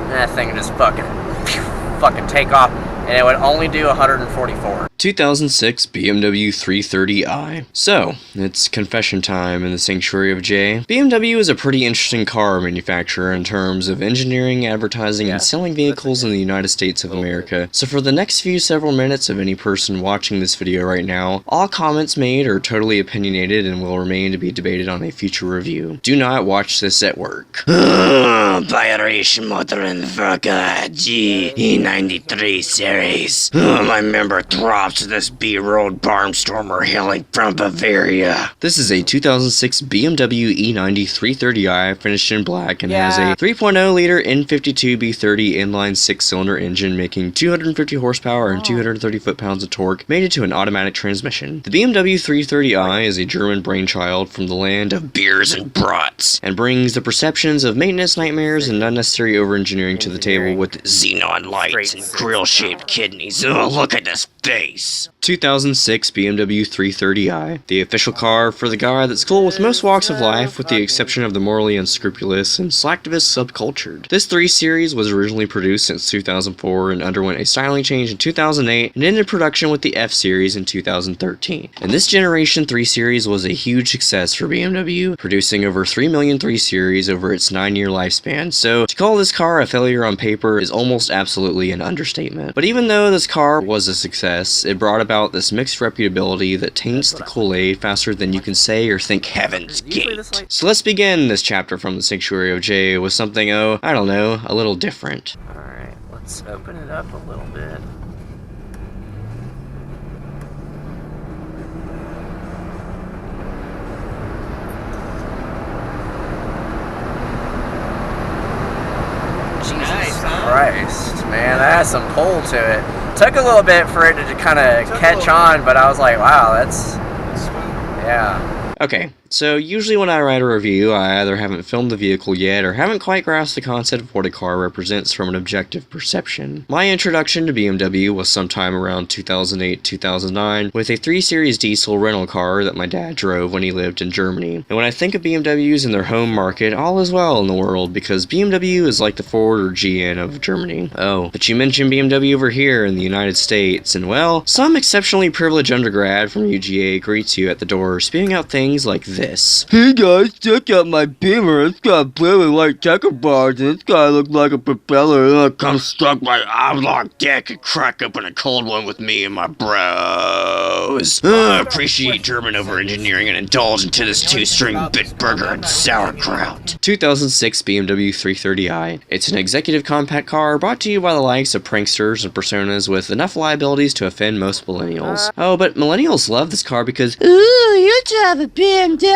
and that thing would just fucking take off, and it would only do 144. 2006 BMW 330i. So, it's confession time in the sanctuary of J. BMW is a pretty interesting car manufacturer in terms of engineering, advertising, and selling vehicles in the United States of America. So for the next several minutes of any person watching this video right now, all comments made are totally opinionated and will remain to be debated on a future review. Do not watch this at work. Biracial motor and Verga G E93 series. My member throbs to this B-road barnstormer hailing from Bavaria. This is a 2006 BMW E90 330i finished in black and has a 3.0-liter N52 B30 inline 6-cylinder engine making 250 horsepower and 230 foot-pounds of torque, mated to an automatic transmission. The BMW 330i is a German brainchild from the land of Beers and brats, and brings the perceptions of maintenance nightmares and unnecessary over-engineering to the table with xenon lights and grill-shaped kidneys. Oh, look at this face. 2006 BMW 330i, the official car for the guy that's cool with most walks of life with the exception of the morally unscrupulous and slacktivist subcultured. This 3 Series was originally produced since 2004 and underwent a styling change in 2008 and ended production with the F Series in 2013. And this generation 3 Series was a huge success for BMW, producing over 3 million 3 Series over its 9-year lifespan, so to call this car a failure on paper is almost absolutely an understatement. But even though this car was a success, it brought about this mixed reputability that taints the Kool-Aid faster than you can say or think Heaven's Gate. So let's begin this chapter from the Sanctuary of J with something, I don't know, a little different. Alright, let's open it up a little bit. Jesus Christ, man, that has some pull to it. Took a little bit for it to kind of catch on, but I was like, wow, that's yeah. Okay, so usually when I write a review, I either haven't filmed the vehicle yet or haven't quite grasped the concept of what a car represents from an objective perception. My introduction to BMW was sometime around 2008-2009 with a 3 Series diesel rental car that my dad drove when he lived in Germany. And when I think of BMWs in their home market, all is well in the world because BMW is like the Ford or GM of Germany. Oh, but you mentioned BMW over here in the United States, and well, some exceptionally privileged undergrad from UGA greets you at the door, spewing out things like this. Hey guys, check out my Beamer. It's got blue and white checkerboards and it's gotta look like a propeller. Come struck my oblong dick and crack open a cold one with me and my bros. Appreciate German over-engineering and indulge into this 2-string Bitburger and sauerkraut. 2006 BMW 330i. It's an executive compact car brought to you by the likes of pranksters and personas with enough liabilities to offend most millennials. Oh, but millennials love this car because, ooh, you drive a BMW.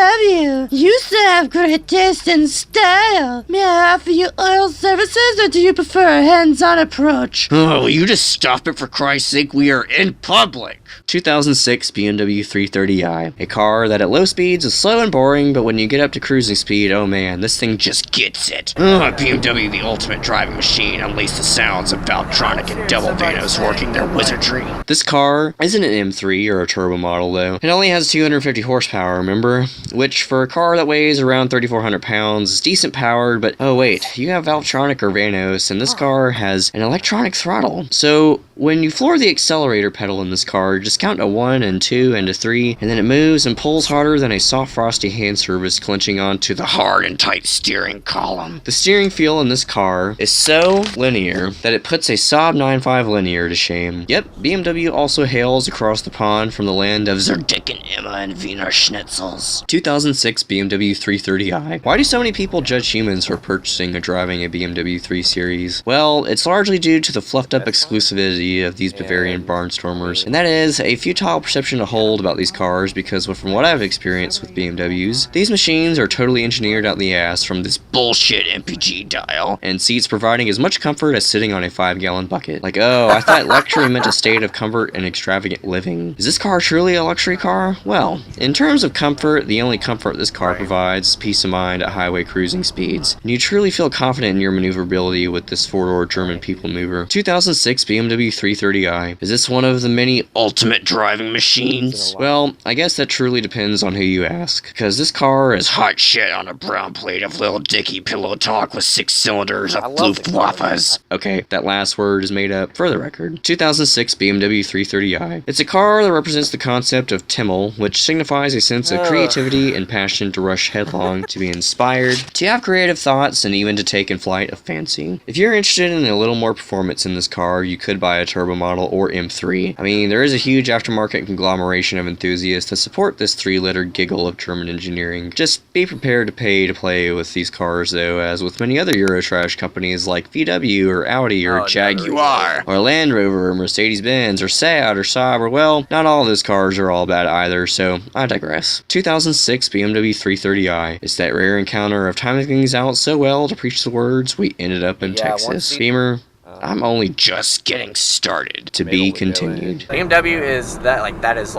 You still have great taste and style. May I offer you oil services, or do you prefer a hands-on approach? Oh, will you just stop it for Christ's sake? We are in public. 2006 BMW 330i. A car that at low speeds is slow and boring, but when you get up to cruising speed, oh man, this thing just gets it. BMW, the ultimate driving machine, unleash the sounds of Valtronic and Double Vanos working their wizardry. This car isn't an M3 or a turbo model though. It only has 250 horsepower, remember? Which for a car that weighs around 3,400 pounds is decent powered, but oh wait, you have Valtronic or Vanos, and this car has an electronic throttle. So when you floor the accelerator pedal in this car, just count to 1 and 2 and to 3, and then it moves and pulls harder than a soft frosty hand service clenching onto the hard and tight steering column. The steering feel in this car is so linear that it puts a Saab 9.5 Linear to shame. Yep, BMW also hails across the pond from the land of Zerdick and Emma and Wiener Schnitzels. 2006 BMW 330i. Why do so many people judge humans for purchasing or driving a BMW 3 Series? Well, it's largely due to the fluffed up exclusivity of these Bavarian barnstormers, and that is a futile perception to hold about these cars because from what I've experienced with BMWs, these machines are totally engineered out the ass from this bullshit MPG dial, and seats providing as much comfort as sitting on a 5-gallon bucket. Like, oh, I thought luxury meant a state of comfort and extravagant living. Is this car truly a luxury car? Well, in terms of comfort, the only comfort this car provides is peace of mind at highway cruising speeds, and you truly feel confident in your maneuverability with this 4-door German people mover. 2006 BMW 330i. Is this one of the many ultimate ultimate driving machines? Well, I guess that truly depends on who you ask, because this car is Hot shit on a brown plate of Lil Dicky pillow talk with 6 cylinders of I love the Luftwaffes. Okay, that last word is made up. For the record, 2006 BMW 330i. It's a car that represents the concept of Timmel, which signifies a sense of creativity and passion to rush headlong, to be inspired, to have creative thoughts, and even to take in flight a fancy. If you're interested in a little more performance in this car, you could buy a turbo model or M3. I mean, there is a huge aftermarket conglomeration of enthusiasts that support this 3-liter giggle of German engineering. Just be prepared to pay to play with these cars, though, as with many other Eurotrash companies like VW or Audi or Jaguar or Land Rover or Mercedes-Benz or Seat or Saab, or well, not all of those cars are all bad either, so I digress. 2006 BMW 330i is that rare encounter of timing things out so well to preach the words we ended up in Texas. Beamer, I'm only Just getting started. to be continued. BMW is that that's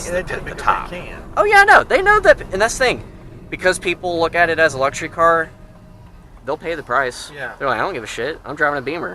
the top. Oh yeah, no, they know that, and that's the thing, because people look at it as a luxury car, they'll pay the price. Yeah. They're like, I don't give a shit, I'm driving a Beamer.